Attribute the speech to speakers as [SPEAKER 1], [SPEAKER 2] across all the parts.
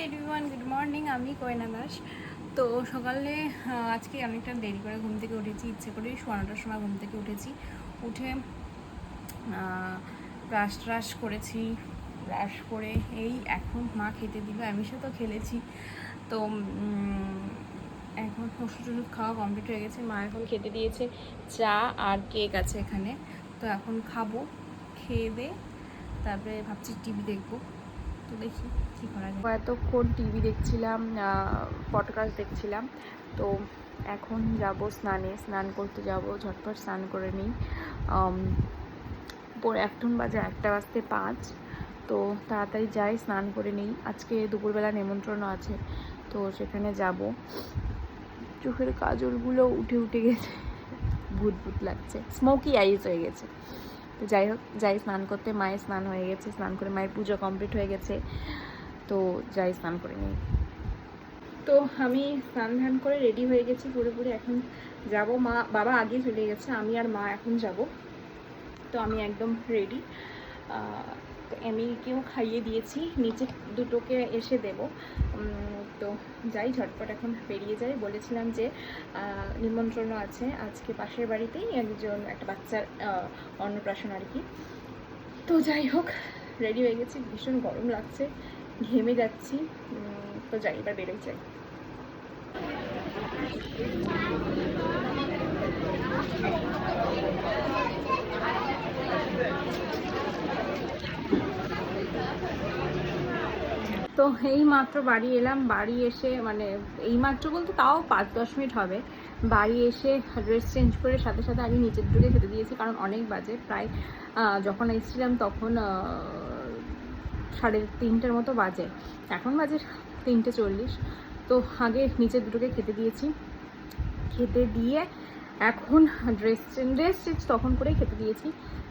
[SPEAKER 1] Everyone, good morning. আমি কোয়েনা দাস। তো সকালে আজকে অনেকটা দেরি করে ঘুম থেকে উঠেছি, ইচ্ছে করেই 9:30টার সময় ঘুম থেকে উঠেছি। উঠে ব্রাশ করেছি, ব্রাশ করে এই এখন মা খেতে দিল। আমি সাথে খেলেছি। তো এখন ওষুধ খাওয়া কমপ্লিট হয়ে গেছে। মা এখন খেতে দিয়েছে, চা আর কেক আছে এখানে। তো এখন খাবো, খেয়ে দে তারপরে ভাবছি টিভি দেখবো। তো দেখি কী করা যায়। এতক্ষণ টিভি দেখছিলাম, পডকাস্ট দেখছিলাম। তো এখন যাব স্নান করতে যাব। ঝটপট স্নান করে নিই। এখন বাজে 1:05। তো তাড়াতাড়ি যাই, স্নান করে নিই। আজকে দুপুরবেলা নেমন্ত্রণ আছে, তো সেখানে যাব। চোখের কাজলগুলো উঠে গেছে, ভূত লাগছে, স্মোকি আইস হয়ে গেছে। তো যাই হোক, যাই স্নান করতে। মায়ের স্নান হয়ে গেছে, স্নান করে মায়ের পুজো কমপ্লিট হয়ে গেছে। তো যাই স্নান করে নিই। তো আমি স্নান করে রেডি হয়ে গেছি পুরোপুরি। এখন যাব। বাবা আগে চলে গেছে, আমি আর মা এখন যাব। তো আমি একদম রেডি। এমিকেও খাইয়ে দিয়েছি, নিচে দুটোকে এসে দেব। তো যাই, ঝটপট এখন বেরিয়ে যাই। বলেছিলাম যে নিমন্ত্রণ আছে আজকে পাশের বাড়িতেই, একটা বাচ্চার অন্নপ্রাশন আর কি। তো যাই হোক, রেডি হয়ে গেছি। ভীষণ গরম লাগছে, ঘেমে যাচ্ছি। তো যাই, এবার বেরোই যাই। তো এই মাত্র বাড়ি এলাম। বাড়ি এসে মানে এই মাত্র বলতে তাও 5-10 মিনিট হবে। বাড়ি এসে ড্রেস চেঞ্জ করে সাথে সাথে আমি নিচের দিকে খেতে দিয়েছি, কারণ অনেক বাজে। প্রায় যখন এসেছিলাম তখন 3:30টার মতো বাজে। এখন বাজে 3:40। তো আগে নিচের দুটোকে খেতে দিয়েছি। খেতে দিয়ে এখন ড্রেস চেঞ্জ তখন করেই খেতে দিয়েছি।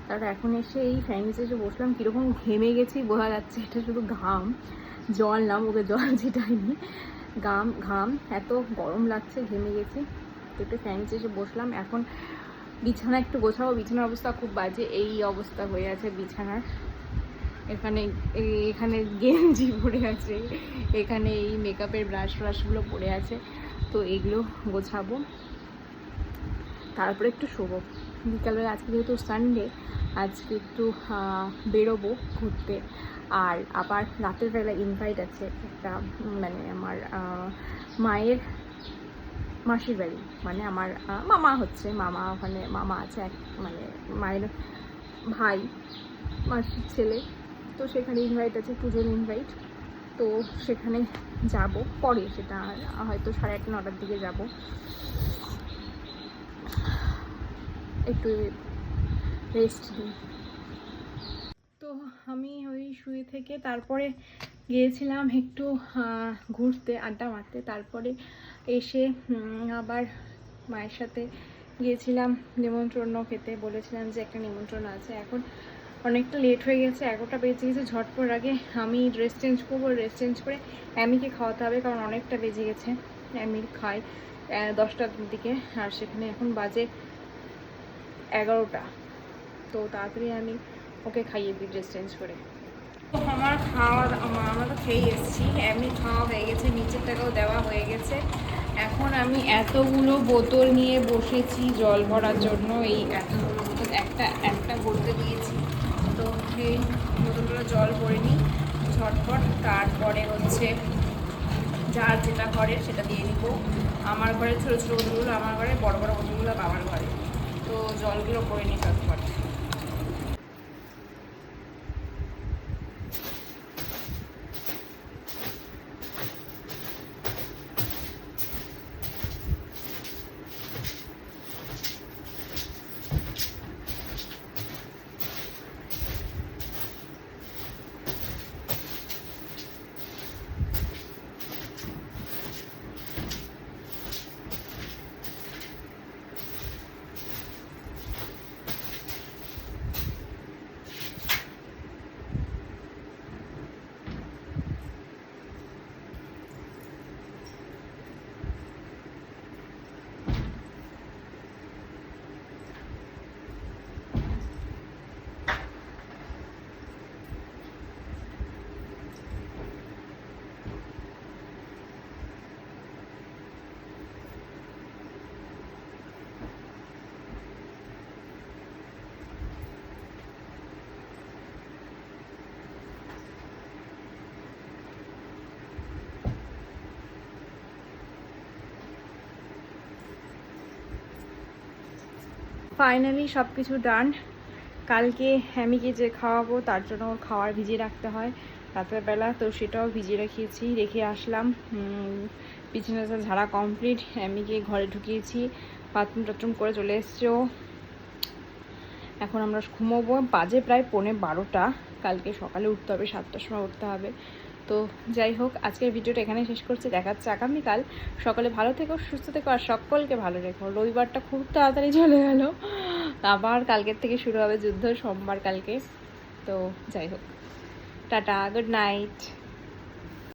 [SPEAKER 1] তারপর এখন এসে এই ফ্যান নিচে এসে বসলাম। কীরকম ঘেমে গেছি বোঝা যাচ্ছে, এটা শুধু ঘাম, জল না, মুখে জল যেটাইনি, ঘাম। এত গরম লাগছে, ঘেমে গেছি। তো একটু ফ্যান নিচে এসে বসলাম। এখন বিছানা একটু গোছাবো। বিছানার অবস্থা খুব বাজে, এই অবস্থা হয়ে আছে বিছানার। এখানে গেঞ্জি পড়ে আছে, এখানে এই মেকআপের ব্রাশগুলো পড়ে আছে। তো এগুলো গোছাবো, তারপরে একটু শোবো। বিকালবেলা আজকে যেহেতু সানডে, আজকে একটু বেরোবো ঘুরতে। আর আবার রাতের বেলা ইনভাইট আছে একটা, মানে আমার মায়ের মাসির বাড়ি, মানে আমার মামা হচ্ছে, মামা ওখানে মামা আছে এক, মানে মায়ের ভাই, মাসির ছেলে। তো সেখানে ইনভাইট আছে, পুজোর ইনভাইট। তো সেখানে যাব পরে, সেটা হয়তো 8:30-9টার দিকে যাব। একটু রেস্ট নিই। তো আমি ওই শুয়ে থেকে তারপরে গিয়েছিলাম একটু ঘুরতে, আড্ডা মারতে। তারপরে এসে আবার মায়ের সাথে গিয়েছিলাম নিমন্ত্রণ খেতে। বলেছিলাম যে একটা নিমন্ত্রণ আছে। এখন অনেকটা লেট হয়ে গেছে, 11টা বেজে গেছে। ঝটপট আগে আমি ড্রেস চেঞ্জ করবো, ড্রেস চেঞ্জ করে অ্যামিকে খাওয়াতে হবে, কারণ অনেকটা বেজে গেছে। অ্যামির খাই 10টার দিকে, আর সেখানে এখন বাজে 11টা। তো তাড়াতাড়ি আমি ওকে খাইয়ে দিই ড্রেস চেঞ্জ করে। আমার আমরা তো খেয়ে এসেছি, এমনি খাওয়া হয়ে গেছে, নিচের টাকাও দেওয়া হয়ে গেছে। এখন আমি এতগুলো বোতল নিয়ে বসেছি জল ভরার জন্য। এই এতগুলো বোতল একটা ভরতে দিয়েছি। তো সেই বোতলগুলো জল ভরে নিই ঝটপট। তারপরে হচ্ছে যার যেটা ঘরে সেটা দিয়ে দিব। আমার ঘরে ছোটো ছোটো বোতলগুলো আমার ঘরে, বড় বড় বোতলগুলো বাবার ঘরে। তো জলগুলো করে নিই ঝটপট। ফাইনালি সব কিছু ডান। কালকে হ্যামিকে যে খাওয়াবো তার জন্য ওর খাওয়ার ভিজিয়ে রাখতে হয় রাতের বেলা, তো সেটাও ভিজিয়ে রেখে আসলাম। বিছানা ঝাড়া কমপ্লিট, হ্যামিকে ঘরে ঢুকিয়েছি, বাথরুম টাথরুম করে চলে এসছে ও। এখন আমরা ঘুমোবো, বাজে প্রায় 11:45। কালকে সকালে উঠতে হবে, 7টার সময় উঠতে হবে। তো যাই হোক, আজকের ভিডিওটা এখানে শেষ করছি। দেখাচ্ছে আগামীকাল। সকালে ভালো থেকো, সুস্থ থেকো, আর সকলকে ভালো রেখো। রবিবারটা খুব তাড়াতাড়ি চলে গেল, আবার কালকের থেকে শুরু হবে যুদ্ধ, সোমবার কালকে। তো যাই হোক, টাটা, গুড নাইট।